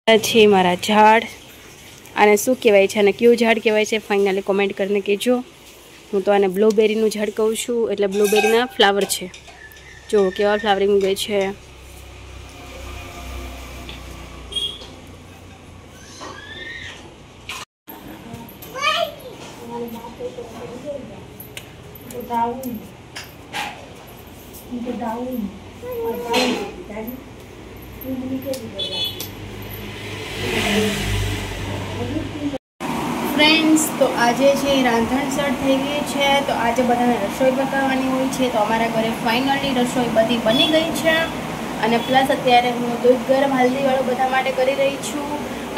છે મારા ઝાડ આને શું કહેવાય છે અને કયું ઝાડ કહેવાય છે ફાઇનલી કોમેન્ટ કરીને કહેજો. હું તો આને બ્લુબેરીનું ઝાડ કહું છું, એટલે બ્લુબેરીના ફ્લાવર છે. જો કેવા ફ્લાવરિંગ ગઈ છે. ફ્રેન્ડ્સ, તો આજે છે રાંધણસર થઈ ગઈ છે, તો આજે બધાને રસોઈ પકાવવાની હોય છે. તો અમારા ઘરે ફાઇનલી રસોઈ બધી બની ગઈ છે અને પ્લસ અત્યારે હું દૂધ ગરમ હલ્દીવાળું બધા માટે કરી રહી છું.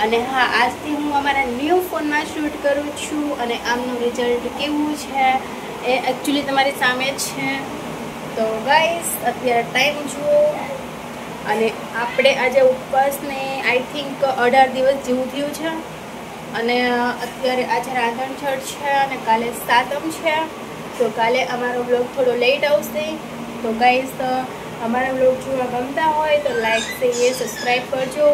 અને હા, આજથી હું અમારા ન્યૂ ફોનમાં શૂટ કરું છું અને આમનું રિઝલ્ટ કેવું છે એ એકચ્યુઅલી તમારી સામે જ છે. તો ગાઈસ, અત્યારે ટાઈમ જુઓ અને આપણે આજે ઉપવાસને આઈ થિંક 18 દિવસ જેવું થયું છે અને અત્યારે આજે રાંધણસર છે અને કાલે સાતમ છે. તો કાલે અમારો બ્લોગ થોડો લેટ આવશે. તો ગાઈસ, અમારા બ્લોગ જોવા ગમતા હોય તો લાઈક શેર સબસ્ક્રાઈબ કરજો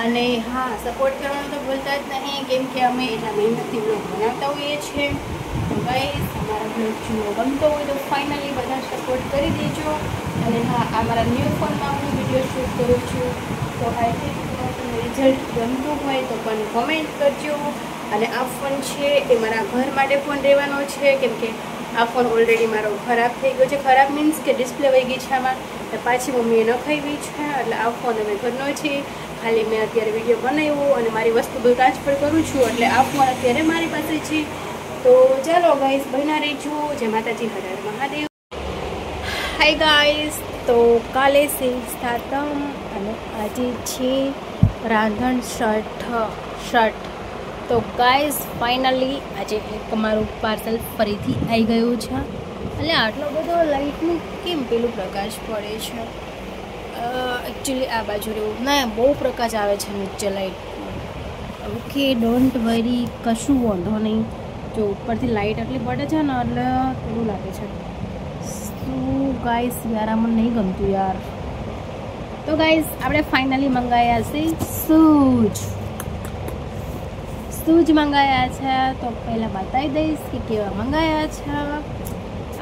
અને હા, સપોર્ટ કરવાનું તો ભૂલતા જ નહીં, કેમ કે અમે એટલા મહેનતથી બ્લોગ બનાવતા હોઈએ છીએ. તો ગાઈસ, અમારા બ્લોગ જોવો ગમતો હોય તો ફાઇનલી બધા સપોર્ટ કરી દેજો. અને હા, અમારા ન્યૂ ફોનમાં હું વિડીયો શૂટ કરું છું, તો આઈ થિંક રિઝલ્ટ ગમતું હોય તો પણ કોમેન્ટ કરજો. અને આ ફોન છે એ મારા ઘર માટે ફોન રહેવાનો છે, કેમ કે આ ફોન ઓલરેડી મારો ખરાબ થઈ ગયો છે. ખરાબ મીન્સ કે ડિસ્પ્લે વહી ગઈ છે આમાં, તો પાછી મમ્મીએ નખાવી છે, એટલે આ ફોન અમે ઘરનો છે. ખાલી મેં અત્યારે વિડીયો બનાવ્યો અને મારી વસ્તુ બધું ટ્રાન્સફર કરું છું, એટલે આ ફોન અત્યારે મારી પાસે છે. તો ચાલો ગાઈસ, બન્યા રહેજો. જય માતાજી, હર હર મહાદેવ. હાય ગાઈસ, તો કાલે છે સાતમ અને આજે છે રાંધણસઠ. તો ગાઈસ, ફાઇનલી આજે એક મારું પાર્સલ ફરીથી આવી ગયું છે. એટલે આટલો બધો લાઇટનું કેમ પેલું પ્રકાશ પડે છે? એકચ્યુઅલી આ બાજુ રહેવું ના, બહુ પ્રકાશ આવે છે નીચે લાઇટમાં. ઓકે, ડોન્ટ વરી, કશું વાંધો નહીં. જો ઉપરથી લાઇટ આટલી પડે છે ને એટલે પેલું લાગે છે. શું ગાઈસ, યાર આ મને નહીં ગમતું યાર. તો ગાઈસ, આપણે ફાઇનલી મંગાવ્યા છે શૂઝ મંગાવ્યા છે. તો પહેલાં બતાવી દઈશ કે કેવા મંગાવ્યા છે.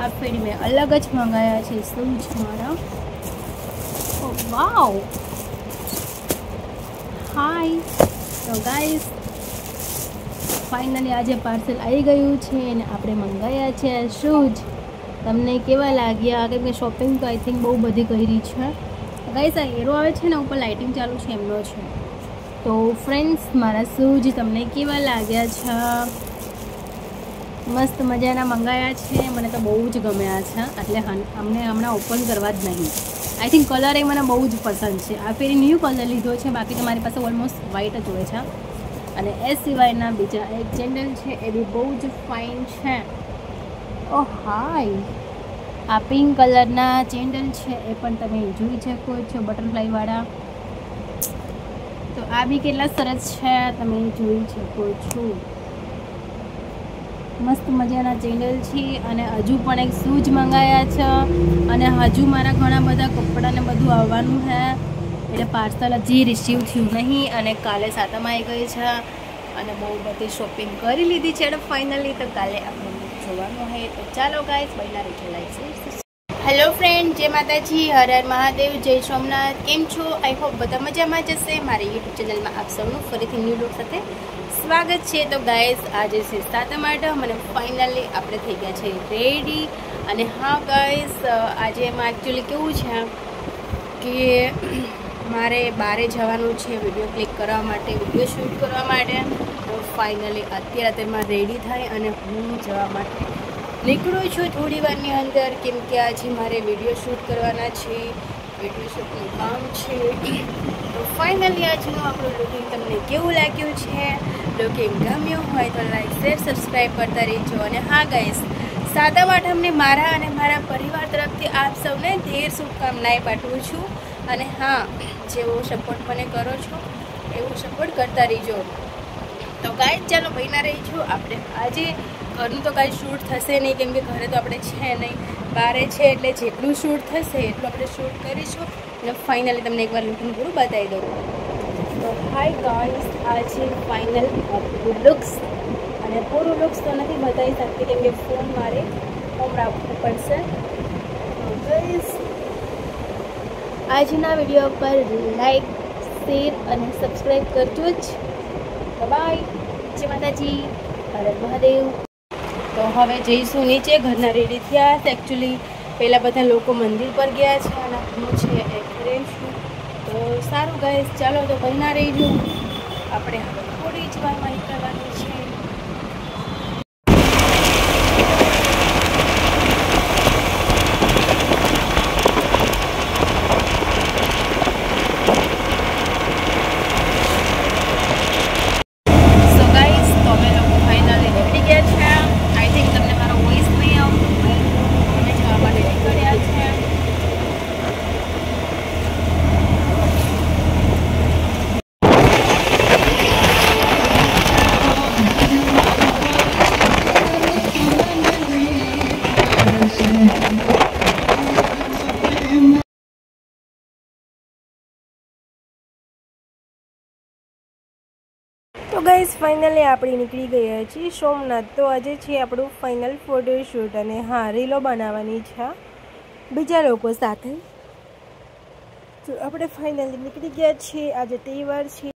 આ ફેરી મેં અલગ જ મંગાવ્યા છે શૂઝ મારા. ઓ વાવ, હાય. તો ગાઈસ, ફાઇનલી આજે પાર્સલ આવી ગયું છે અને આપણે મંગાવ્યા છે શૂઝ. તમને કેવા લાગ્યા? કેમ કે શોપિંગ તો આઈ થિંક બહુ બધી કરી છે. ગાઈસ, આ એરો આવે છે ને ઉપર લાઇટિંગ ચાલુ છે એમનો છે. તો ફ્રેન્ડ્સ, મારા શૂઝ તમને કેવા લાગ્યા છે? મસ્ત મજાના મંગાવ્યા છે. મને તો બહુ જ ગમ્યા છે, એટલે અમને હમણાં ઓપન કરવા જ નહીં. આઈ થિંક કલર એ મને બહુ જ પસંદ છે. આ ફેરી ન્યૂ કલર લીધો છે, બાકી તો મારી પાસે ઓલમોસ્ટ વ્હાઇટ જ હોય છે. અને એ સિવાયના બીજા એક સેન્ડલ છે, એ બી બહુ જ ફાઇન છે. ઓ હાય, આ પિંક કલરના સેન્ડલ છે, એ પણ તમે જોઈ શકો છો, બટરફ્લાયવાળા. તો આ બી કેટલા સરસ છે, તમે જોઈ શકો છો. મસ્ત મજાના સેન્ડલ છે. અને હજુ પણ એક શૂઝ મંગાવ્યા છે અને હજુ મારા ઘણા બધા કપડાને બધું આવવાનું છે, એટલે પાર્સલ હજી રિસીવ થયું નહીં. અને કાલે સાતમ આવી ગઈ છે અને બહુ બધી શોપિંગ કરી લીધી છે ફાઇનલી. તો કાલે આપણે જોવાનું હોય. તો ચાલો ગાઈસ, બન્યા રહેજો. લાઈક. હેલો ફ્રેન્ડ, જય માતાજી, હર હર મહાદેવ, જય સોમનાથ. કેમ છો? આઈ હોપ બધા મજામાં જશે. મારી યુટ્યુબ ચેનલમાં આપ સૌનું ફરીથી ન્યૂ બ્લોગ સાથે સ્વાગત છે. તો ગાઈસ, આજે છે સાતમ આઠમ અને ફાઇનલી આપણે થઈ ગયા છે રેડી. અને હા ગાઈસ, આજે એમાં એકચ્યુઅલી કેવું છે કે મારે બહારે જવાનું છે વિડીયો ક્લિક કરવા માટે, વિડીયો શૂટ કરવા માટે. તો ફાઇનલી અત્યારે તેમાં રેડી થાય અને હું જવા માટે નીકળું છું થોડી વારની અંદર, કેમ કે આજે મારે વિડીયો શૂટ કરવાના છે, વિડીયો શૂટનું કામ છે. તો ફાઇનલી આજનું આપણું લુકિંગ તમને કેવું લાગ્યું છે? લુકિંગ ગમ્યું હોય તો લાઈક શેર સબસ્ક્રાઈબ કરતા રહેજો. અને હા ગાઈસ, સાતમ આઠમને મારા અને મારા પરિવાર તરફથી આપ સૌને ઢેર શુભકામનાએ પાઠવું છું. અને હા, જેવો સપોર્ટ મને કરો છો એવો સપોર્ટ કરતા રહીજો. તો ગાઈસ, ચાલો બન્યા રહીજો. આપણે આજે ઘરનું તો કાંઈ શૂટ થશે નહીં, કેમ કે ઘરે તો આપણે છે નહીં, બહારે છે, એટલે જેટલું શૂટ થશે એટલું આપણે શૂટ કરીશું. અને ફાઇનલી તમને એકવાર લુકિંગ પૂરું બતાવી દઉં. તો હાય ગાઈસ, આ છે ફાઇનલ લુક્સ. અને પૂરું લુક્સ તો નથી બતાવી શકતી કેમ કે ફોન મારે હોમ રાખવું પડશે. તો ગાઈસ, આજના વિડીયો પર લાઈક, શેર અને સબસ્ક્રાઈબ કરજો જ. બાય, જય માતાજી, હર મહાદેવ. તો હવે જઈશું નીચે. ઘરના રેડી થયા છે. એકચ્યુઅલી પહેલાં બધા લોકો મંદિર પર ગયા છે અને હું છે એ ઘરે છું. તો સારું ગાઈસ, ચાલો તો બહેના રહી ગયું. આપણે હવે થોડી જ વારમાં નીકળવાનું છે. સો ગાઈસ, તો અમે લોકો ફાઇનલી નીકળી ગયા છે. આઈ થિંક તમને મારો વોઇસ નહીં આવતો. અમે જવા માટે નીકળ્યા છે. તો ગાઈસ, ફાઇનલી આપણે નીકળી ગયા છીએ સોમનાથ. તો આજે છે આપણું ફાઇનલ ફોટોશૂટ અને હા, રીલો બનાવવાની છે બીજા લોકો સાથે. તો આપણે ફાઇનલી નીકળી ગયા છીએ. આજે તહેવાર છે